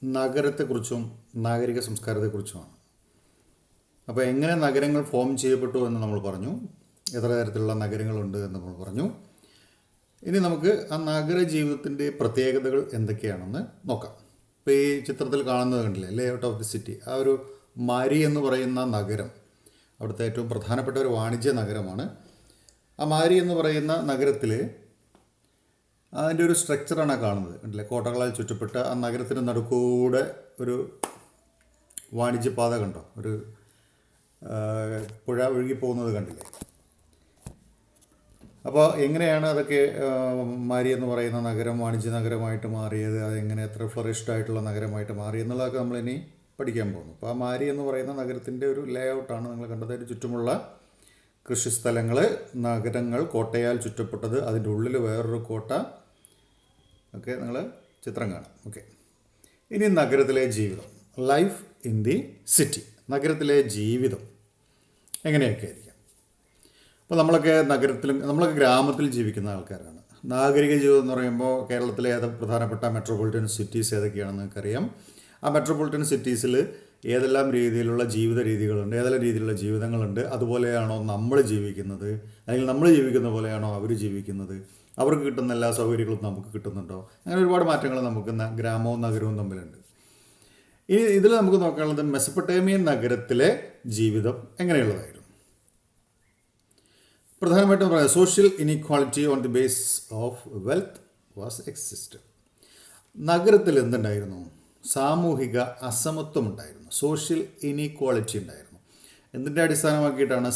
നഗരത്തെക്കുറിച്ചും നാഗരിക സംസ്കാരത്തെക്കുറിച്ചുമാണ്. അപ്പോൾ എങ്ങനെ നഗരങ്ങൾ ഫോം ചെയ്യപ്പെട്ടു എന്ന് നമ്മൾ പറഞ്ഞു, എത്ര തരത്തിലുള്ള നഗരങ്ങളുണ്ട് എന്ന് നമ്മൾ പറഞ്ഞു. ഇനി നമുക്ക് ആ നഗര ജീവിതത്തിൻ്റെ പ്രത്യേകതകൾ എന്തൊക്കെയാണെന്ന് നോക്കാം. ഇപ്പോൾ ഈ ചിത്രത്തിൽ കാണുന്നത് കണ്ടില്ലേ, ലേ ഔട്ട് ഓഫ് ദി സിറ്റി. ആ ഒരു മാരി എന്ന് പറയുന്ന നഗരം അവിടുത്തെ ഏറ്റവും പ്രധാനപ്പെട്ട ഒരു വാണിജ്യ നഗരമാണ്. ആ മാരി എന്ന് പറയുന്ന നഗരത്തിൽ അതിൻ്റെ ഒരു സ്ട്രക്ചറാണ് കാണുന്നത് കണ്ടില്ലേ, കോട്ടകളാൽ ചുറ്റപ്പെട്ട ആ നഗരത്തിന് നടുക്കൂടെ ഒരു വാണിജ്യപാത കണ്ടോ, ഒരു പുഴ ഒഴുകി പോകുന്നത് കണ്ടില്ലേ. അപ്പോൾ എങ്ങനെയാണ് അതൊക്കെ മാരി എന്ന് പറയുന്ന നഗരം വാണിജ്യ നഗരമായിട്ട് മാറിയത്, അതെങ്ങനെ എത്ര ഫ്ലറിഷ്ഡ് ആയിട്ടുള്ള നഗരമായിട്ട് മാറി എന്നുള്ളതൊക്കെ നമ്മളിനി പഠിക്കാൻ പോകുന്നു. അപ്പോൾ ആ മാരി എന്ന് പറയുന്ന നഗരത്തിൻ്റെ ഒരു ലേ ഔട്ടാണ് നിങ്ങൾ കണ്ടത്. അതിന് ചുറ്റുമുള്ള കൃഷിസ്ഥലങ്ങൾ, നഗരങ്ങൾ കോട്ടയാൽ ചുറ്റപ്പെട്ടത്, അതിൻ്റെ ഉള്ളിൽ വേറൊരു കോട്ട ഒക്കെ നിങ്ങൾ ചിത്രം കാണാം. ഓക്കെ, ഇനി നഗരത്തിലെ ജീവിതം, ലൈഫ് ഇൻ ദി സിറ്റി. നഗരത്തിലെ ജീവിതം എങ്ങനെയൊക്കെ ആയിരിക്കും. അപ്പോൾ നമ്മളൊക്കെ ഗ്രാമത്തിൽ ജീവിക്കുന്ന ആൾക്കാരാണ്. നാഗരിക ജീവിതം എന്ന് പറയുമ്പോൾ കേരളത്തിലെ പ്രധാനപ്പെട്ട മെട്രോപൊളിറ്റൻ സിറ്റീസ് ഏതൊക്കെയാണെന്ന് നിങ്ങൾക്കറിയാം. ആ മെട്രോപൊളിറ്റൻ സിറ്റീസിൽ ഏതെല്ലാം രീതിയിലുള്ള ജീവിത രീതികളുണ്ട്, ഏതെല്ലാം രീതിയിലുള്ള ജീവിതങ്ങളുണ്ട്, അതുപോലെയാണോ നമ്മൾ ജീവിക്കുന്നത്, അല്ലെങ്കിൽ നമ്മൾ ജീവിക്കുന്ന പോലെയാണോ അവർ ജീവിക്കുന്നത്, അവർക്ക് കിട്ടുന്ന എല്ലാ സൗകര്യങ്ങളും നമുക്ക് കിട്ടുന്നുണ്ടോ, അങ്ങനെ ഒരുപാട് മാറ്റങ്ങൾ നമുക്ക് ഗ്രാമവും നഗരവും തമ്മിലുണ്ട്. ഇതിൽ നമുക്ക് നോക്കാനുള്ളത് മെസപ്പൊട്ടേമിയൻ നഗരത്തിലെ ജീവിതം എങ്ങനെയുള്ളതായിരുന്നു. പ്രധാനമായിട്ടും പറയാം, social inequality on the basis of wealth was exist. നഗരത്തിൽ എന്തുണ്ടായിരുന്നു? സാമൂഹിക അസമത്വം ഉണ്ടായിരുന്നു, സോഷ്യൽ ഇനീക്വാളിറ്റി ഉണ്ടായിരുന്നു. എന്തിൻ്റെ അടിസ്ഥാനമാക്കിയിട്ടാണ്?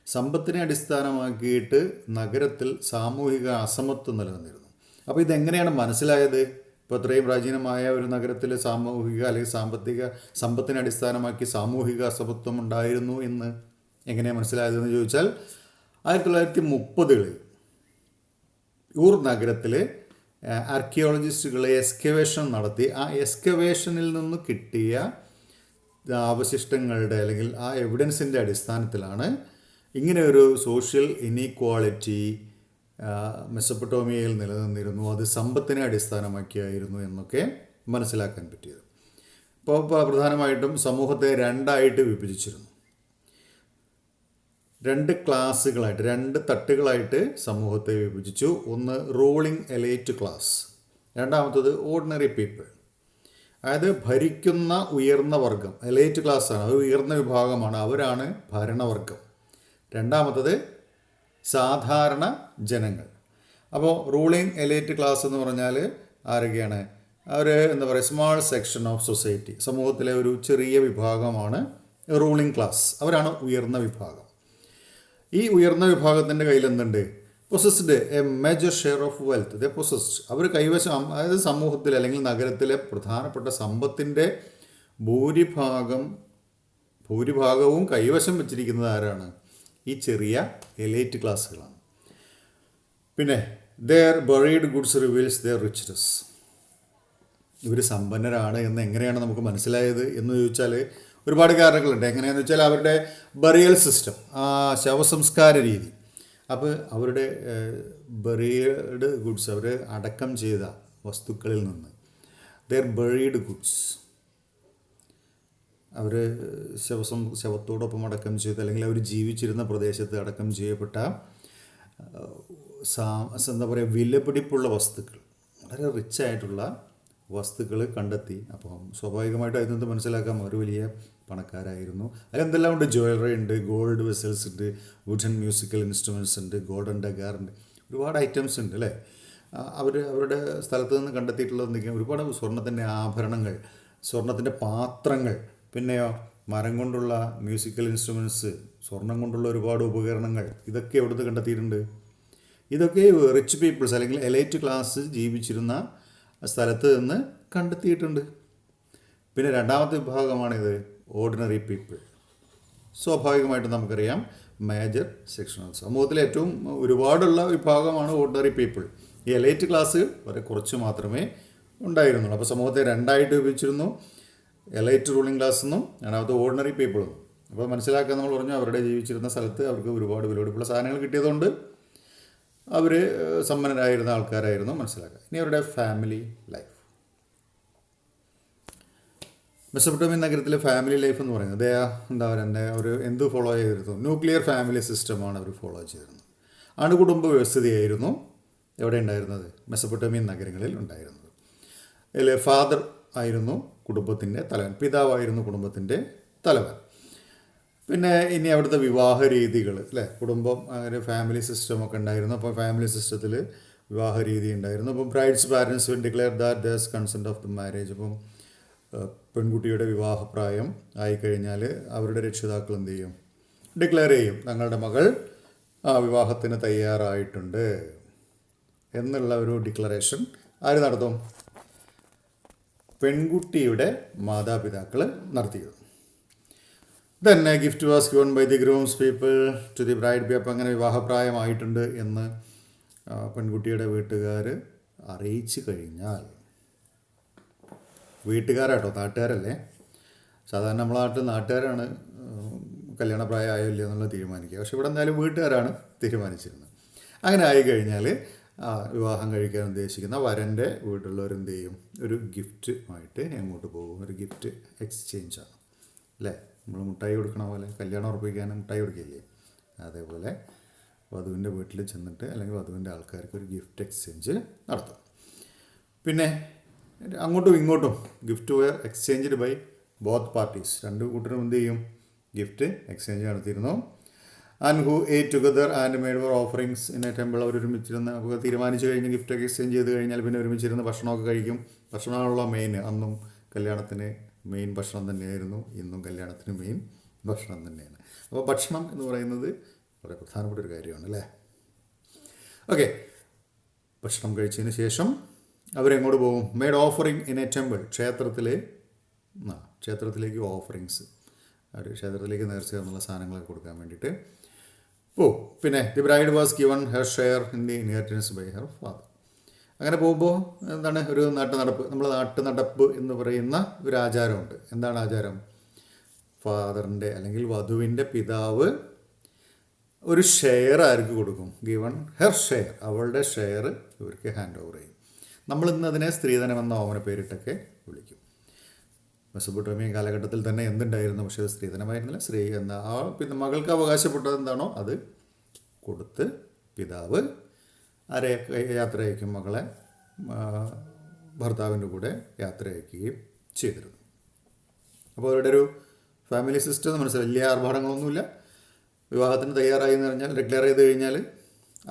സമ്പത്തിനെ അടിസ്ഥാനമാക്കിയിട്ട് നഗരത്തിൽ സാമൂഹിക അസമത്വം നിലനിന്നിരുന്നു. അപ്പോൾ ഇതെങ്ങനെയാണ് മനസ്സിലായത്? ഇപ്പോൾ ഇത്രയും പ്രാചീനമായ ഒരു നഗരത്തിൽ സാമൂഹിക അല്ലെങ്കിൽ സാമ്പത്തിക സമ്പത്തിനെ അടിസ്ഥാനമാക്കി സാമൂഹിക അസമത്വം ഉണ്ടായിരുന്നു എന്ന് എങ്ങനെയാണ് മനസ്സിലായതെന്ന് ചോദിച്ചാൽ, 1930-കളിൽ ഊർ നഗരത്തിൽ ആർക്കിയോളജിസ്റ്റുകൾ എക്സ്കവേഷൻ നടത്തി. ആ എക്സ്കവേഷനിൽ നിന്ന് കിട്ടിയ അവശിഷ്ടങ്ങളുടെ അല്ലെങ്കിൽ ആ എവിഡൻസിൻ്റെ അടിസ്ഥാനത്തിലാണ് ഇങ്ങനെ ഒരു സോഷ്യൽ ഇനീക്വാളിറ്റി മെസപ്പൊട്ടേമിയയിൽ നിലനിന്നിരുന്നു, അത് സമ്പത്തിനെ അടിസ്ഥാനമാക്കിയായിരുന്നു എന്നൊക്കെ മനസ്സിലാക്കാൻ പറ്റിയത്. ഇപ്പോൾ പ്രധാനമായിട്ടും സമൂഹത്തെ രണ്ടായിട്ട് വിഭജിച്ചിരുന്നു. 2 ക്ലാസ്സുകളായിട്ട്, 2 തട്ടുകളായിട്ട് സമൂഹത്തെ വിഭജിച്ചു. ഒന്ന് റൂളിംഗ് എലൈറ്റ് ക്ലാസ്, രണ്ടാമത്തത് ഓർഡിനറി പീപ്പിൾ. അതായത് ഭരിക്കുന്ന ഉയർന്ന വർഗം, എലൈറ്റ് ക്ലാസ്സാണ്, അത് ഉയർന്ന വിഭാഗമാണ്, അവരാണ് ഭരണവർഗം. രണ്ടാമത്തത് സാധാരണ ജനങ്ങൾ. അപ്പോൾ റൂളിംഗ് എലൈറ്റ് ക്ലാസ് എന്ന് പറഞ്ഞാൽ ആരൊക്കെയാണ്? അവർ എന്താ പറയുക, സ്മാൾ സെക്ഷൻ ഓഫ് സൊസൈറ്റി, സമൂഹത്തിലെ ഒരു ചെറിയ വിഭാഗമാണ് റൂളിംഗ് ക്ലാസ്, അവരാണ് ഉയർന്ന വിഭാഗം. ഈ ഉയർന്ന വിഭാഗത്തിൻ്റെ കയ്യിൽ എന്തുണ്ട്? Possessed a major share of wealth. The possessed, അവർ കൈവശം, അതായത് സമൂഹത്തിൽ അല്ലെങ്കിൽ നഗരത്തിലെ പ്രധാനപ്പെട്ട സമ്പത്തിൻ്റെ ഭൂരിഭാഗവും കൈവശം വെച്ചിരിക്കുന്നത് ആരാണ്? ഈ ചെറിയ എലൈറ്റ് ക്ലാസ്സുകളാണ്. പിന്നെ their buried goods reveals their richness. ഇവർ സമ്പന്നരാണ് എന്ന് എങ്ങനെയാണ് നമുക്ക് മനസ്സിലായത് എന്ന് ചോദിച്ചാൽ ഒരുപാട് കാരണങ്ങളുണ്ട്. എങ്ങനെയാണെന്ന് വെച്ചാൽ അവരുടെ ബറിയൽ സിസ്റ്റം, ആ ശവസംസ്കാര രീതി. അപ്പോൾ അവരുടെ ബറീഡ് ഗുഡ്സ്, അവർ അടക്കം ചെയ്ത വസ്തുക്കളിൽ നിന്ന്, ദെയർ ബറീഡ് ഗുഡ്സ്, അവർ ശവത്തോടൊപ്പം അടക്കം ചെയ്ത് അല്ലെങ്കിൽ അവർ ജീവിച്ചിരുന്ന പ്രദേശത്ത് അടക്കം ചെയ്യപ്പെട്ട എന്താ പറയുക, വിലപിടിപ്പുള്ള വസ്തുക്കൾ, വളരെ റിച്ചായിട്ടുള്ള വസ്തുക്കൾ കണ്ടെത്തി. അപ്പം സ്വാഭാവികമായിട്ടും അതിൽ നിന്ന് മനസ്സിലാക്കാം അവർ വലിയ പണക്കാരായിരുന്നു. അതിലെന്തെല്ലാം ഉണ്ട്? ജ്വല്ലറി ഉണ്ട്, ഗോൾഡ് വെസൽസ് ഉണ്ട്, വുഡൻ മ്യൂസിക്കൽ ഇൻസ്ട്രുമെൻറ്റ്സ് ഉണ്ട്, ഗോൾഡൻ ഡഗാർ ഉണ്ട്, ഒരുപാട് ഐറ്റംസ് ഉണ്ട് അല്ലേ. അവരുടെ സ്ഥലത്ത് നിന്ന് കണ്ടെത്തിയിട്ടുള്ളത് എന്തൊക്കെയാണ്? ഒരുപാട് സ്വർണത്തിൻ്റെ ആഭരണങ്ങൾ, സ്വർണത്തിൻ്റെ പാത്രങ്ങൾ, പിന്നെയോ മരം കൊണ്ടുള്ള മ്യൂസിക്കൽ ഇൻസ്ട്രുമെൻറ്റ്സ്, സ്വർണം കൊണ്ടുള്ള ഒരുപാട് ഉപകരണങ്ങൾ, ഇതൊക്കെ എവിടുന്ന് കണ്ടെത്തിയിട്ടുണ്ട്? ഇതൊക്കെ റിച്ച് പീപ്പിൾസ് അല്ലെങ്കിൽ എലൈറ്റ് ക്ലാസ് ജീവിച്ചിരുന്ന സ്ഥലത്ത് നിന്ന് കണ്ടെത്തിയിട്ടുണ്ട്. പിന്നെ രണ്ടാമത്തെ വിഭാഗമാണിത്, ഓർഡിനറി പീപ്പിൾ. സ്വാഭാവികമായിട്ടും നമുക്കറിയാം മേജർ സെക്ഷൻ ഓഫ് സമൂഹത്തിലെ ഏറ്റവും ഒരുപാടുള്ള വിഭാഗമാണ് ഓർഡിനറി പീപ്പിൾ. ഈ എലൈറ്റ് ക്ലാസ് വളരെ കുറച്ച് മാത്രമേ ഉണ്ടായിരുന്നുള്ളൂ. അപ്പോൾ സമൂഹത്തെ രണ്ടായിട്ട് വിഭജിച്ചിരുന്നു, എലൈറ്റ് റൂളിംഗ് ക്ലാസ് എന്നും രണ്ടാമത്തെ ഓർഡിനറി പീപ്പിൾ എന്നും. അപ്പോൾ മനസ്സിലാക്കാൻ നമ്മൾ പറഞ്ഞു, അവരുടെ ജീവിച്ചിരുന്ന സ്ഥലത്ത് അവർക്ക് ഒരുപാട് വിലപിടിപ്പുള്ള സാധനങ്ങൾ കിട്ടിയതുകൊണ്ട് അവർ സമ്പന്നരായിരുന്ന ആൾക്കാരായിരുന്നു മനസ്സിലാക്കുക. ഇനി അവരുടെ ഫാമിലി ലൈഫ്. മെസപ്പൊട്ടേമിയൻ നഗരത്തിലെ ഫാമിലി ലൈഫ് എന്ന് പറയുന്നത് എന്താ പറയുക ഒരു എന്ത് ഫോളോ ചെയ്തിരുന്നു, ന്യൂക്ലിയർ ഫാമിലി സിസ്റ്റമാണ് അവർ ഫോളോ ചെയ്തിരുന്നത്. അണുകുടുംബ വ്യവസ്ഥിതിയായിരുന്നു എവിടെ ഉണ്ടായിരുന്നത്, മെസപ്പൊട്ടേമിയൻ നഗരങ്ങളിൽ ഉണ്ടായിരുന്നത്. അതിൽ ഫാദർ ആയിരുന്നു കുടുംബത്തിൻ്റെ തലവൻ, പിതാവായിരുന്നു കുടുംബത്തിൻ്റെ തലവൻ. പിന്നെ ഇനി അവിടുത്തെ വിവാഹ രീതികൾ അല്ലേ, കുടുംബം അങ്ങനെ ഫാമിലി സിസ്റ്റമൊക്കെ ഉണ്ടായിരുന്നു. അപ്പോൾ ഫാമിലി സിസ്റ്റത്തിൽ വിവാഹ രീതി ഉണ്ടായിരുന്നു. അപ്പം brides parents will declare that there's consent of the marriage. അപ്പം പെൺകുട്ടിയുടെ വിവാഹപ്രായം ആയിക്കഴിഞ്ഞാൽ അവരുടെ രക്ഷിതാക്കൾ എന്ത് ചെയ്യും, ഡിക്ലെയർ ചെയ്യും തങ്ങളുടെ മകൾ വിവാഹത്തിന് തയ്യാറായിട്ടുണ്ട് എന്നുള്ള ഒരു ഡിക്ലറേഷൻ ആര് നടത്തും, പെൺകുട്ടിയുടെ മാതാപിതാക്കൾ നടത്തിയത്. തന്നെ gift was given by the groom's people to the bride ബി. അപ്പം അങ്ങനെ വിവാഹപ്രായമായിട്ടുണ്ട് എന്ന് പെൺകുട്ടിയുടെ വീട്ടുകാർ അറിയിച്ചു കഴിഞ്ഞാൽ, വീട്ടുകാരാട്ടോ, നാട്ടുകാരല്ലേ. സാധാരണ നമ്മളെ നാട്ടിൽ നാട്ടുകാരാണ് കല്യാണപ്രായം ഇല്ല എന്നുള്ളത് തീരുമാനിക്കുക. പക്ഷെ ഇവിടെ എന്തായാലും വീട്ടുകാരാണ് തീരുമാനിച്ചിരുന്നത്. അങ്ങനെ ആയിക്കഴിഞ്ഞാൽ വിവാഹം കഴിക്കാൻ ഉദ്ദേശിക്കുന്ന വരൻ്റെ വീട്ടിലുള്ളവരെന്ത് ചെയ്യും, ഒരു ഗിഫ്റ്റുമായിട്ട് എങ്ങോട്ട് പോകും, ഒരു ഗിഫ്റ്റ് എക്സ്ചേഞ്ചാണ് അല്ലേ. നമ്മൾ മുട്ടായി കൊടുക്കണ പോലെ കല്യാണം ഉറപ്പിക്കാൻ മുട്ടായി കൊടുക്കില്ലേ, അതേപോലെ വധുവിൻ്റെ വീട്ടിൽ ചെന്നിട്ട് അല്ലെങ്കിൽ വധുവിൻ്റെ ആൾക്കാർക്ക് ഒരു ഗിഫ്റ്റ് എക്സ്ചേഞ്ച് നടത്തും. പിന്നെ അങ്ങോട്ടും ഇങ്ങോട്ടും gift were exchanged by both parties. രണ്ട് കൂട്ടരും എന്ത് ചെയ്യും, ഗിഫ്റ്റ് എക്സ്ചേഞ്ച് നടത്തിയിരുന്നു. And who ate together and made for offerings in a temple. അവർ ഒരുമിച്ചിരുന്ന് തീരുമാനിച്ചു കഴിഞ്ഞ് ഗിഫ്റ്റ് എക്സ്ചേഞ്ച് ചെയ്ത് കഴിഞ്ഞാൽ പിന്നെ ഒരുമിച്ചിരുന്ന് ഭക്ഷണമൊക്കെ കഴിക്കും. ഭക്ഷണമാണുള്ള മെയിൻ. അന്നും കല്യാണത്തിന് മെയിൻ ഭക്ഷണം തന്നെയായിരുന്നു, ഇന്നും കല്യാണത്തിന് മെയിൻ ഭക്ഷണം തന്നെയാണ്. അപ്പോൾ ഭക്ഷണം എന്ന് പറയുന്നത് വളരെ പ്രധാനപ്പെട്ട ഒരു കാര്യമാണ് അല്ലേ. ഓക്കെ, ഭക്ഷണം കഴിച്ചതിന് ശേഷം അവരെങ്ങോട്ട് പോകും, made offering in a temple. ക്ഷേത്രത്തിലേക്ക് ഓഫറിങ്സ്, അവർ ക്ഷേത്രത്തിലേക്ക് നേർച്ച എന്നുള്ള സാധനങ്ങളൊക്കെ കൊടുക്കാൻ വേണ്ടിയിട്ട് പോകും. പിന്നെ the bride was given her share in the inheritance by her father. അങ്ങനെ പോകുമ്പോൾ എന്താണ്, ഒരു നാട്ടുനടപ്പ്, നമ്മൾ നാട്ടുനടപ്പ് എന്ന് പറയുന്ന ഒരു ആചാരമുണ്ട്. എന്താണ് ആചാരം, ഫാദറിൻ്റെ അല്ലെങ്കിൽ വധുവിൻ്റെ പിതാവ് ഒരു ഷെയർ ആർക്ക് കൊടുക്കും, ഗിവൺ ഹെർ ഷെയർ, അവളുടെ ഷെയർ ഇവർക്ക് ഹാൻഡ് ഓവർ ചെയ്യും. നമ്മളിന്ന് അതിനെ സ്ത്രീധനമെന്ന ഓമന പേരിട്ടൊക്കെ വിളിക്കും. മെസപ്പൊട്ടേമിയൻ കാലഘട്ടത്തിൽ തന്നെ എന്തുണ്ടായിരുന്നു, പക്ഷേ അത് സ്ത്രീധനമായിരുന്നില്ല. സ്ത്രീ എന്ന പിന്നെ മകൾക്ക് അവകാശപ്പെട്ടത് എന്താണോ അത് കൊടുത്ത് പിതാവ് യാത്ര അയക്കും, മകളെ ഭർത്താവിൻ്റെ കൂടെ യാത്ര അയക്കുകയും ചെയ്തിരുന്നു. അപ്പോൾ അവരുടെ ഒരു ഫാമിലി സിസ്റ്റം മനസ്സിലായി, വലിയ ആർഭാടങ്ങളൊന്നുമില്ല. വിവാഹത്തിന് തയ്യാറായി എന്ന് പറഞ്ഞാൽ ഡിക്ലെയർ ചെയ്ത് കഴിഞ്ഞാൽ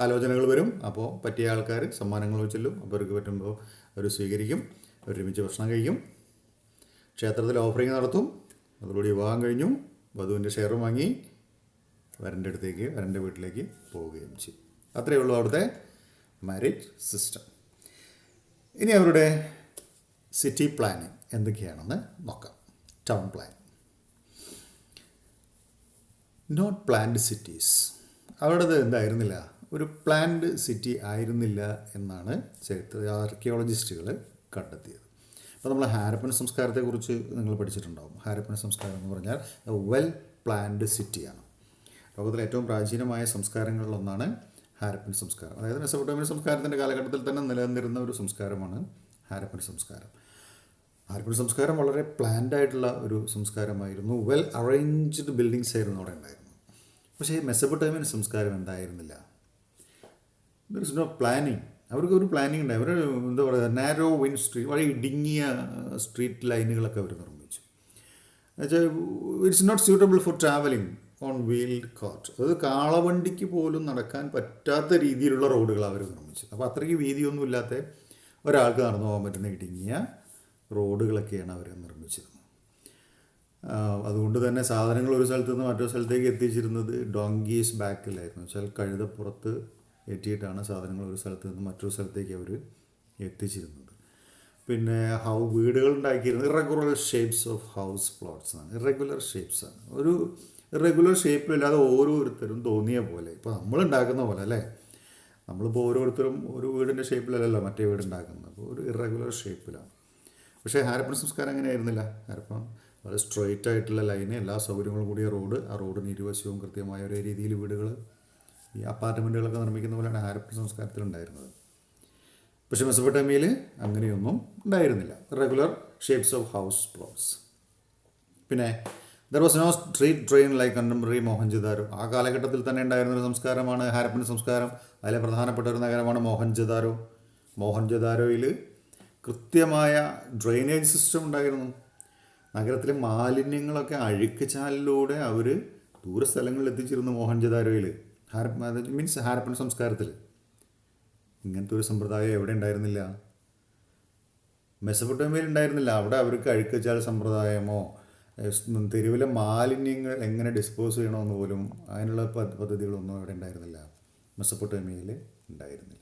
ആലോചനകൾ വരും. അപ്പോൾ പറ്റിയ ആൾക്കാർ സമ്മാനങ്ങൾ ചെല്ലും. അപ്പോൾ അവർക്ക് പറ്റുമ്പോൾ അവർ സ്വീകരിക്കും, ഒരുമിച്ച് ഭക്ഷണം കഴിക്കും, ക്ഷേത്രത്തിൽ ഓഫറിങ് നടത്തും. അതോടുകൂടി വിവാഹം കഴിഞ്ഞു, വധുവിൻ്റെ ഷെയർ വാങ്ങി വരൻ്റെ വീട്ടിലേക്ക് പോവുകയും ചെയ്യും. അത്രയേ ഉള്ളൂ അവിടുത്തെ മാരേജ് സിസ്റ്റം. ഇനി അവരുടെ സിറ്റി പ്ലാനിങ് എന്തൊക്കെയാണെന്ന് നോക്കാം. Town plan, not planned cities. അവരുടേത് എന്തായിരുന്നില്ല, ഒരു പ്ലാൻഡ് സിറ്റി ആയിരുന്നില്ല എന്നാണ് ആർക്കിയോളജിസ്റ്റുകൾ കണ്ടെത്തിയത്. അപ്പോൾ നമ്മൾ ഹാരപ്പൻ സംസ്കാരത്തെക്കുറിച്ച് നിങ്ങൾ പഠിച്ചിട്ടുണ്ടാകും. ഹാരപ്പൻ സംസ്കാരം എന്ന് പറഞ്ഞാൽ വെൽ പ്ലാൻഡ് സിറ്റിയാണ്. ലോകത്തിലെ ഏറ്റവും പ്രാചീനമായ സംസ്കാരങ്ങളിലൊന്നാണ് ഹാരപ്പൻ സംസ്കാരം. അതായത് മെസപ്പൊട്ടേമിയൻ സംസ്കാരത്തിൻ്റെ കാലഘട്ടത്തിൽ തന്നെ നിലനിന്നിരുന്ന ഒരു സംസ്കാരമാണ് ഹാരപ്പൻ സംസ്കാരം. ഹാരപ്പൻ സംസ്കാരം വളരെ പ്ലാൻഡ് ആയിട്ടുള്ള ഒരു സംസ്കാരമായിരുന്നു. വെൽ അറേഞ്ച്ഡ് ബിൽഡിങ്സ് ആയിരുന്നു അവിടെ ഉണ്ടായിരുന്നു. പക്ഷേ മെസപ്പൊട്ടേമിയൻ സംസ്കാരം എന്തായിരുന്നില്ല, ദർ ഇസ് നോ പ്ലാനിങ്. അവർക്ക് ഒരു പ്ലാനിങ് ഉണ്ടായി. അവർ എന്താ പറയുക, നാരോ വിൻ സ്ട്രീറ്റ്, വളരെ ഇടുങ്ങിയ സ്ട്രീറ്റ് ലൈനുകളൊക്കെ അവർ നിർമ്മിച്ചു. എന്നുവെച്ചാൽ it's not suitable for travelling on wheeled cart. അത് കാളവണ്ടിക്ക് പോലും നടക്കാൻ പറ്റാത്ത രീതിയിലുള്ള റോഡുകൾ അവർ നിർമ്മിച്ചു. അപ്പോൾ അത്രയ്ക്ക് വീതിയൊന്നും ഇല്ലാത്ത ഒരാൾക്ക് നടന്നു പോകാൻ പറ്റുന്ന ഇടുങ്ങിയ റോഡുകളൊക്കെയാണ് അവർ നിർമ്മിച്ചിരുന്നത്. അതുകൊണ്ട് തന്നെ സാധനങ്ങൾ ഒരു സ്ഥലത്ത് നിന്ന് മറ്റൊരു സ്ഥലത്തേക്ക് എത്തിച്ചിരുന്നത് ഡോങ്കീസ് ബാക്കിലായിരുന്നു. വെച്ചാൽ കഴുതപ്പുറത്ത് ഏറ്റിയിട്ടാണ് സാധനങ്ങൾ ഒരു സ്ഥലത്ത് നിന്ന് മറ്റൊരു സ്ഥലത്തേക്ക് അവർ എത്തിച്ചിരുന്നത്. പിന്നെ വീടുകൾ ഉണ്ടാക്കിയിരുന്നത് irregular shapes of house plots ആണ്. ഇറഗുലർ ഷേപ്സാണ്. ഒരു ഇറഗുലർ ഷേപ്പിലില്ലാതെ ഓരോരുത്തരും തോന്നിയ പോലെ, ഇപ്പോൾ നമ്മൾ ഉണ്ടാക്കുന്ന പോലെ അല്ലേ, നമ്മളിപ്പോൾ ഓരോരുത്തരും ഒരു വീടിൻ്റെ ഷേപ്പിലല്ലല്ലോ മറ്റേ വീട് ഉണ്ടാക്കുന്നത്. അപ്പോൾ ഒരു ഇറഗുലർ ഷേപ്പിലാണ്. പക്ഷേ ഹാരപ്പൻ സംസ്കാരം അങ്ങനെ ആയിരുന്നില്ല. ഹാരപ്പൻ വളരെ സ്ട്രെയിറ്റ് ആയിട്ടുള്ള ലൈന്, എല്ലാ സൗകര്യങ്ങളും കൂടിയ റോഡ്, ആ റോഡിന് ഇരുവശവും കൃത്യമായ ഒരേ രീതിയിൽ വീടുകൾ, ഈ അപ്പാർട്ട്മെൻറ്റുകളൊക്കെ നിർമ്മിക്കുന്ന പോലെയാണ് ഹാരപ്പൻ സംസ്കാരത്തിലുണ്ടായിരുന്നത്. പക്ഷേ മെസപ്പൊട്ടേമിയയിൽ അങ്ങനെയൊന്നും ഉണ്ടായിരുന്നില്ല. Regular shapes of house plots. പിന്നെ there was no street drain like contemporary Mohenjodaro. ആ കാലഘട്ടത്തിൽ തന്നെ ഉണ്ടായിരുന്നൊരു സംസ്കാരമാണ് ഹാരപ്പൻ സംസ്കാരം. അതിലെ പ്രധാനപ്പെട്ട ഒരു നഗരമാണ് മോഹൻജദാരോ. മോഹൻജദാരോയിൽ കൃത്യമായ ഡ്രെയിനേജ് സിസ്റ്റം ഉണ്ടായിരുന്നു. നഗരത്തിലെ മാലിന്യങ്ങളൊക്കെ അഴുക്കുചാലിലൂടെ അവർ ദൂര സ്ഥലങ്ങളിൽ എത്തിച്ചിരുന്നു. മോഹൻജദാരോയിൽ മീൻസ് ഹാരപ്പൻ സംസ്കാരത്തിൽ ഇങ്ങനത്തെ ഒരു സമ്പ്രദായം എവിടെ ഉണ്ടായിരുന്നില്ല? മെസപ്പൊട്ടേമിയയിൽ ഉണ്ടായിരുന്നില്ല. അവിടെ അവർക്ക് അഴുക്കുചാൽ സമ്പ്രദായമോ തെരുവിലെ മാലിന്യങ്ങൾ എങ്ങനെ ഡിസ്പോസ് ചെയ്യണമെന്ന് പോലും അതിനുള്ള പദ്ധതികളൊന്നും അവിടെ ഉണ്ടായിരുന്നില്ല. മെസപ്പൊട്ടേമിയയിൽ ഉണ്ടായിരുന്നില്ല.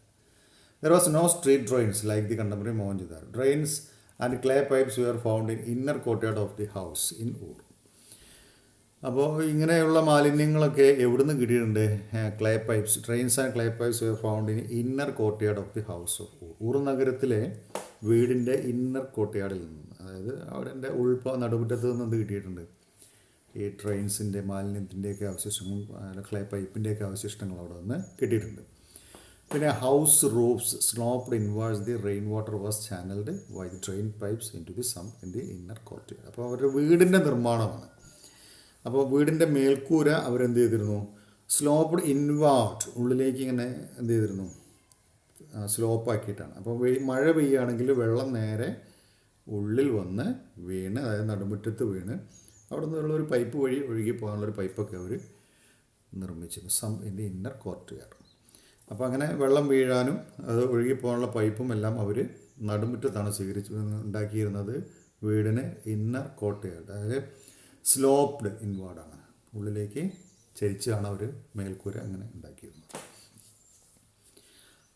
There was no street drains like the contemporary Mohenjo-daro. Drains and clay pipes were found in inner courtyard of the house in Ur. അപ്പോൾ ഇങ്ങനെയുള്ള മാലിന്യങ്ങളൊക്കെ എവിടുന്ന് കിട്ടിയിട്ടുണ്ട്? Clay pipes, trains and clay pipes were found in inner courtyard of the house of Ur. ഊർ നഗരത്തിലെ വീടിൻ്റെ inner കോർട്ട്യാർഡിൽ നിന്ന്, അതായത് അവിടെ നടുമുറ്റത്ത് നിന്ന് എന്ത് കിട്ടിയിട്ടുണ്ട്? ഈ ട്രെയിൻസിൻ്റെ മാലിന്യത്തിൻ്റെയൊക്കെ അവശിഷ്ടങ്ങളും ക്ലേ പൈപ്പിൻ്റെയൊക്കെ അവശിഷ്ടങ്ങൾ അവിടെ നിന്ന് കിട്ടിയിട്ടുണ്ട്. പിന്നെ house roofs sloped inwards the rain water was channelled by the drain pipes into the sump in the inner courtyard. അപ്പോൾ അവരുടെ വീടിൻ്റെ നിർമ്മാണമാണ്. അപ്പോൾ വീടിൻ്റെ മേൽക്കൂര അവരെന്ത് ചെയ്തിരുന്നു? സ്ലോപ്ഡ് ഇൻവാർഡ്, ഉള്ളിലേക്ക് ഇങ്ങനെ എന്ത് ചെയ്തിരുന്നു? സ്ലോപ്പാക്കിയിട്ടാണ്. അപ്പോൾ മഴ പെയ്യുകയാണെങ്കിൽ വെള്ളം നേരെ ഉള്ളിൽ വന്ന് വീണ്, അതായത് നടുമുറ്റത്ത് വീണ് അവിടെ നിന്നുള്ളൊരു പൈപ്പ് വഴി ഒഴുകി പോകാനുള്ളൊരു പൈപ്പൊക്കെ അവർ നിർമ്മിച്ചിരുന്നു. Some in the inner courtyard. അപ്പോൾ അങ്ങനെ വെള്ളം വീഴാനും അത് ഒഴുകിപ്പോകാനുള്ള പൈപ്പും എല്ലാം അവർ നടുമുറ്റത്താണ് ഉണ്ടാക്കിയിരുന്നത്. വീടിന് ഇന്നർ കോർട്ട്യാർഡ്, അതായത് സ്ലോപ്ഡ് ഇൻവാർഡാണ്, ഉള്ളിലേക്ക് ചരിച്ചാണ് അവർ മേൽക്കൂര അങ്ങനെ ഉണ്ടാക്കിയിരുന്നത്.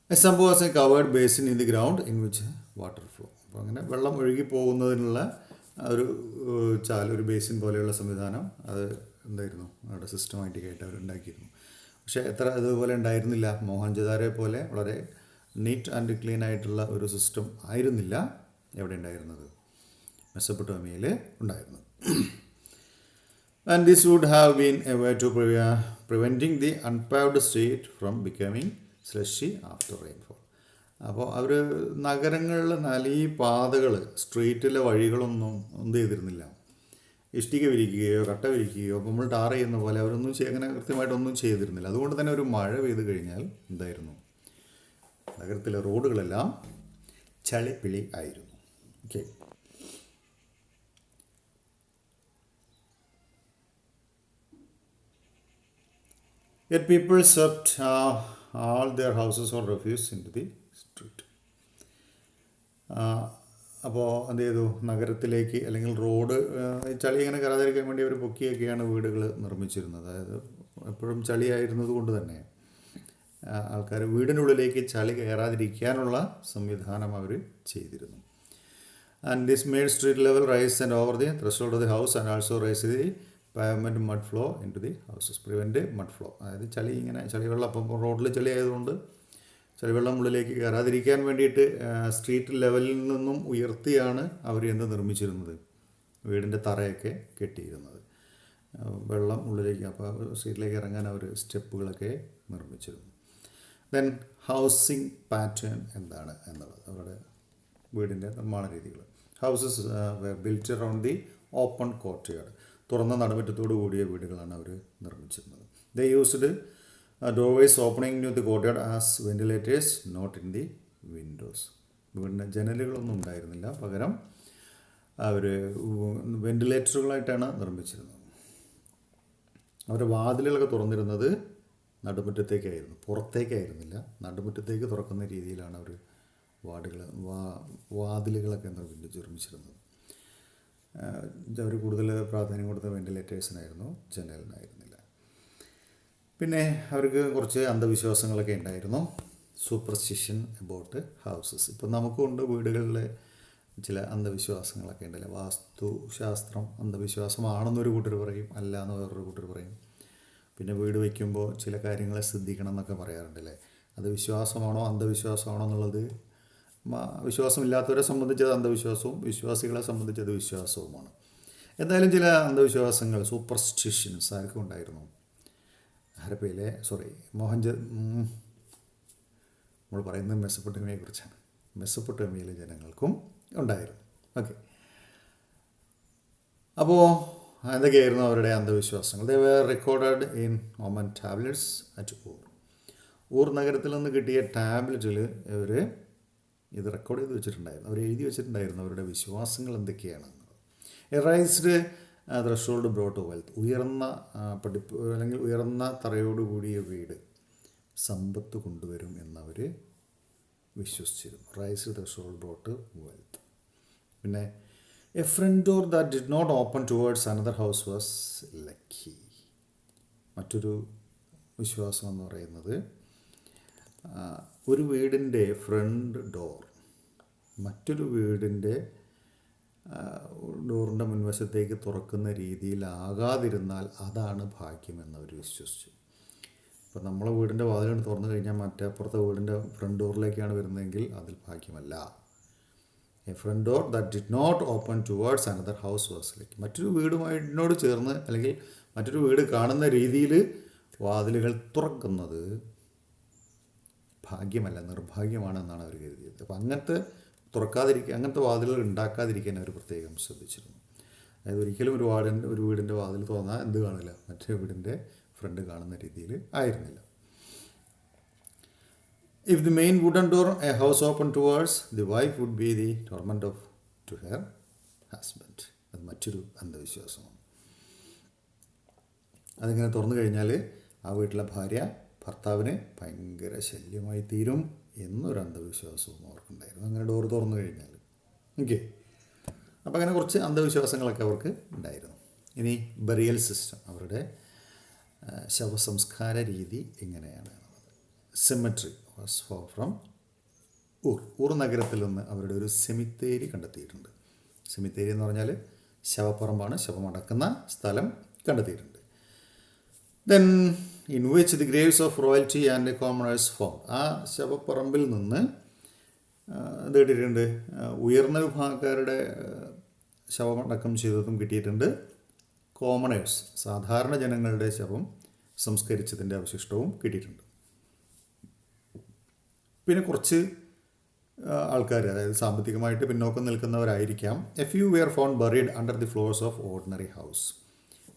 സംഭവം was A covered basin in the ground in which water flow. അപ്പോൾ അങ്ങനെ വെള്ളം ഒഴുകി പോകുന്നതിനുള്ള ഒരു ഒരു ബേസിൻ പോലെയുള്ള സംവിധാനം അത് എന്തായിരുന്നു അവിടെ സിസ്റ്റമാറ്റിക് ആയിട്ട് അവർ ഉണ്ടാക്കിയിരുന്നു. പക്ഷേ അതുപോലെ ഉണ്ടായിരുന്നില്ല. മോഹൻജദാരോയെ പോലെ വളരെ നീറ്റ് ആൻഡ് ക്ലീൻ ആയിട്ടുള്ള ഒരു സിസ്റ്റം ആയിരുന്നില്ല എവിടെ ഉണ്ടായിരുന്നത്? മെസപ്പൊട്ടേമിയയിൽ ഉണ്ടായിരുന്നത്. And this would have been a way to preventing the unpaved street from becoming slushy after rainfall. അപ്പോൾ അവർ നഗരങ്ങളിൽ ഈ പാതകൾ, സ്ട്രീറ്റിലെ വഴികളൊന്നും എന്ത് ചെയ്തിരുന്നില്ല, ഇഷ്ടിക വിരിക്കുകയോ കട്ട വിരിക്കുകയോ അപ്പോൾ നമ്മൾ ടാർ ചെയ്യുന്ന പോലെ അവരൊന്നും അങ്ങനെ കൃത്യമായിട്ടൊന്നും ചെയ്തിരുന്നില്ല. അതുകൊണ്ട് തന്നെ ഒരു മഴ പെയ്ത് കഴിഞ്ഞാൽ എന്തായിരുന്നു? നഗരത്തിലെ റോഡുകളെല്ലാം ചളിപ്പിളി ആയിരുന്നു. Okay. Yet people swept all their houses or refuse into the street. അപ്പോൾ എന്ത് ചെയ്തു? നഗരത്തിലേക്ക് അല്ലെങ്കിൽ റോഡ് ചളി ഇങ്ങനെ കയറാതിരിക്കാൻ വേണ്ടി അവർ പൊക്കിയൊക്കെയാണ് വീടുകൾ നിർമ്മിച്ചിരുന്നത്. അതായത് എപ്പോഴും ചളിയായിരുന്നത് കൊണ്ട് തന്നെ ആൾക്കാർ വീടിനുള്ളിലേക്ക് ചളി കയറാതിരിക്കാനുള്ള സംവിധാനം അവർ ചെയ്തിരുന്നു. And this made street level rise and over the threshold of the house and also rise the pavement mud flow into the houses. Prevent mud flow, അതായത് ചളിവെള്ളം അപ്പം റോഡിൽ ചളി ആയതുകൊണ്ട് ചളിവെള്ളം ഉള്ളിലേക്ക് കയറാതിരിക്കാൻ വേണ്ടിയിട്ട് സ്ട്രീറ്റ് ലെവലിൽ നിന്നും ഉയർത്തിയാണ് അവർ എന്ത് നിർമ്മിച്ചിരുന്നത്? വീടിൻ്റെ തറയൊക്കെ കെട്ടിയിരുന്നത്. വെള്ളം ഉള്ളിലേക്ക്, അപ്പോൾ സ്ട്രീറ്റിലേക്ക് ഇറങ്ങാൻ അവർ സ്റ്റെപ്പുകളൊക്കെ നിർമ്മിച്ചിരുന്നു. ദെൻ ഹൗസിംഗ് പാറ്റേൺ എന്താണ് എന്നുള്ളത്, അവരുടെ വീടിൻ്റെ നിർമ്മാണ രീതികൾ. Houses built around the open courtyard, തുറന്ന നടുമുറ്റത്തോടു കൂടിയ വീടുകളാണ് അവർ നിർമ്മിച്ചിരുന്നത്. They used doorways opening to the courtyard as ventilators not in the windows. വീടിൻ്റെ ജനലുകളൊന്നും ഉണ്ടായിരുന്നില്ല, പകരം അവർ വെന്റിലേറ്ററുകളായിട്ടാണ് നിർമ്മിച്ചിരുന്നത്. അവരുടെ വാതിലുകളൊക്കെ തുറന്നിരുന്നത് നടുമുറ്റത്തേക്കായിരുന്നു, പുറത്തേക്കായിരുന്നില്ല. നടുമുറ്റത്തേക്ക് തുറക്കുന്ന രീതിയിലാണ് അവർ വാതിലുകളൊക്കെ നിർമ്മിച്ചിരുന്നത്. അവർ കൂടുതൽ പ്രാധാന്യം കൊടുത്ത വെന്റിലേറ്റേഴ്സിനായിരുന്നു, ജനലിനായിരുന്നില്ല. പിന്നെ അവർക്ക് കുറച്ച് അന്ധവിശ്വാസങ്ങളൊക്കെ ഉണ്ടായിരുന്നു. Superstition about houses. ഇപ്പം നമുക്കുണ്ട് വീടുകളിലെ ചില അന്ധവിശ്വാസങ്ങളൊക്കെ ഉണ്ടല്ലോ. വാസ്തുശാസ്ത്രം അന്ധവിശ്വാസമാണെന്നൊരു കൂട്ടർ പറയും, അല്ല എന്ന് വേറൊരു കൂട്ടർ പറയും. പിന്നെ വീട് വയ്ക്കുമ്പോൾ ചില കാര്യങ്ങളെ ശ്രദ്ധിക്കണം എന്നൊക്കെ പറയാറുണ്ടല്ലേ. അത് വിശ്വാസമാണോ അന്ധവിശ്വാസമാണോ എന്നുള്ളത് വിശ്വാസമില്ലാത്തവരെ സംബന്ധിച്ചത് അന്ധവിശ്വാസവും വിശ്വാസികളെ സംബന്ധിച്ചത് വിശ്വാസവുമാണ്. എന്തായാലും ചില അന്ധവിശ്വാസങ്ങൾ, സൂപ്പർസ്റ്റിഷൻസ് ആർക്കും ഉണ്ടായിരുന്നു? ഹരപ്പയിലെ നമ്മൾ പറയുന്നത് മെസപ്പൊട്ടേമിയയെക്കുറിച്ചാണ്. മെസപ്പൊട്ടേമിയയിലെ ജനങ്ങൾക്കും ഉണ്ടായിരുന്നു. ഓക്കെ. അപ്പോൾ എന്തൊക്കെയായിരുന്നു അവരുടെ അന്ധവിശ്വാസങ്ങൾ? They were recorded in omen tablets at Ur. Ur നഗരത്തിൽ നിന്ന് കിട്ടിയ ടാബ്ലറ്റിൽ ഇവർ ഇത് റെക്കോർഡ് ചെയ്ത് വെച്ചിട്ടുണ്ടായിരുന്നു, അവർ എഴുതി വെച്ചിട്ടുണ്ടായിരുന്നു അവരുടെ വിശ്വാസങ്ങൾ എന്തൊക്കെയാണ്. എറൈസ്ഡ് ത്രഷോൾഡ് ബ്രോട്ട് വെൽത്ത്, ഉയർന്ന പഠിപ്പ് അല്ലെങ്കിൽ ഉയർന്ന തറയോടുകൂടിയ വീട് സമ്പത്ത് കൊണ്ടുവരും എന്നവർ വിശ്വസിച്ചിരുന്നു. Raised threshold brought wealth. പിന്നെ a front door that did not open towards another house was lucky. മറ്റൊരു വിശ്വാസം എന്ന് പറയുന്നത് ഒരു വീടിൻ്റെ ഫ്രണ്ട് ഡോർ മറ്റൊരു വീടിൻ്റെ ഡോറിൻ്റെ മുൻവശത്തേക്ക് തുറക്കുന്ന രീതിയിലാകാതിരുന്നാൽ അതാണ് ഭാഗ്യമെന്നവർ വിശ്വസിച്ചു. ഇപ്പോൾ നമ്മളെ വീടിൻ്റെ വാതിലുകൊണ്ട് തുറന്നു കഴിഞ്ഞാൽ മറ്റേപ്പുറത്തെ വീടിൻ്റെ ഫ്രണ്ട് ഡോറിലേക്കാണ് വരുന്നതെങ്കിൽ അതിൽ ഭാഗ്യമല്ല. A front door that did not open towards another house was lucky. മറ്റൊരു വീടുമായിട്ടോട് ചേർന്ന് അല്ലെങ്കിൽ മറ്റൊരു വീട് കാണുന്ന രീതിയിൽ വാതിലുകൾ തുറക്കുന്നത് ഭാഗ്യമല്ല, നിർഭാഗ്യമാണെന്നാണ് അവർ കരുതിയത്. അപ്പോൾ അങ്ങനത്തെ അങ്ങനത്തെ വാതിലുകൾ ഉണ്ടാക്കാതിരിക്കാൻ അവർ പ്രത്യേകം ശ്രദ്ധിച്ചിരുന്നു. അതായത് ഒരിക്കലും ഒരു വീടിൻ്റെ വാതിൽ തുറന്നാൽ എന്ത് കാണില്ല, മറ്റേ വീടിൻ്റെ ഫ്രണ്ട് കാണുന്ന രീതിയിൽ ആയിരുന്നില്ല. If the main wooden door a house open towards the wife would be the torment of to her husband. അത് മറ്റൊരു അന്ധവിശ്വാസമാണ്. അതിങ്ങനെ തുറന്നു കഴിഞ്ഞാൽ ആ വീട്ടിലെ ഭാര്യ ഭർത്താവിന് ഭയങ്കര ശല്യമായി തീരും എന്നൊരു അന്ധവിശ്വാസവും അവർക്കുണ്ടായിരുന്നു, അങ്ങനെ ഡോർ തുറന്നു കഴിഞ്ഞാൽ. ഓക്കെ, അപ്പോൾ അങ്ങനെ കുറച്ച് അന്ധവിശ്വാസങ്ങളൊക്കെ അവർക്ക് ഉണ്ടായിരുന്നു. ഇനി ബറിയൽ സിസ്റ്റം, അവരുടെ ശവസംസ്കാര രീതി എങ്ങനെയാണ്? സെമിട്രി വാസ് ഫോർ ഫ്രം ഊർ നഗരത്തിൽ നിന്ന് അവരുടെ ഒരു സെമിത്തേരി കണ്ടെത്തിയിട്ടുണ്ട്. സെമിത്തേരി എന്ന് പറഞ്ഞാൽ ശവപ്പറമ്പാണ്, ശവമടക്കുന്ന സ്ഥലം കണ്ടെത്തിയിട്ടുണ്ട്. Then in which the Graves of royalty and commoners form. ആ ശവപ്പറമ്പിൽ നിന്ന് ഇത് കിട്ടിയിട്ടുണ്ട്, ഉയർന്ന വിഭാഗക്കാരുടെ ശവമടക്കം ചെയ്തതും കിട്ടിയിട്ടുണ്ട്. കോമണേഴ്സ് സാധാരണ ജനങ്ങളുടെ ശവം സംസ്കരിച്ചതിൻ്റെ അവശിഷ്ടവും കിട്ടിയിട്ടുണ്ട്. പിന്നെ കുറച്ച് ആൾക്കാർ, അതായത് സാമ്പത്തികമായിട്ട് പിന്നോക്കം നിൽക്കുന്നവരായിരിക്കാം. A few were found buried under the floors of ordinary house.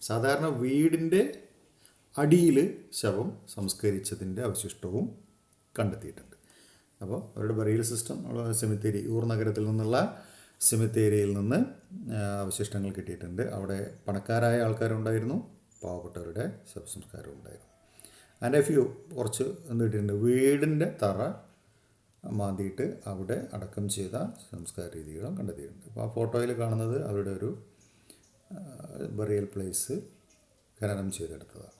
സാധാരണ വീടിൻ്റെ അടിയിൽ ശവം സംസ്കരിച്ചതിൻ്റെ അവശിഷ്ടവും കണ്ടെത്തിയിട്ടുണ്ട്. അപ്പോൾ അവരുടെ ബറിയൽ സിസ്റ്റം സെമിത്തേരി, ഊർ നഗരത്തിൽ നിന്നുള്ള സെമിത്തേരിയിൽ നിന്ന് അവശിഷ്ടങ്ങൾ കിട്ടിയിട്ടുണ്ട്. അവിടെ പണക്കാരായ ആൾക്കാരുണ്ടായിരുന്നു, പാവപ്പെട്ടവരുടെ ശവസംസ്കാരം ഉണ്ടായിരുന്നു. ആൻഡ് എ ഫ്യൂ കുറച്ച് എന്ത് കിട്ടിയിട്ടുണ്ട്, വീടിൻ്റെ തറ മാന്തിയിട്ട് അവിടെ അടക്കം ചെയ്ത സംസ്കാര രീതികളും കണ്ടെത്തിയിട്ടുണ്ട്. അപ്പോൾ ആ ഫോട്ടോയിൽ കാണുന്നത് അവരുടെ ഒരു ബറിയൽ പ്ലേസ് ഖനനം ചെയ്തെടുത്തതാണ്.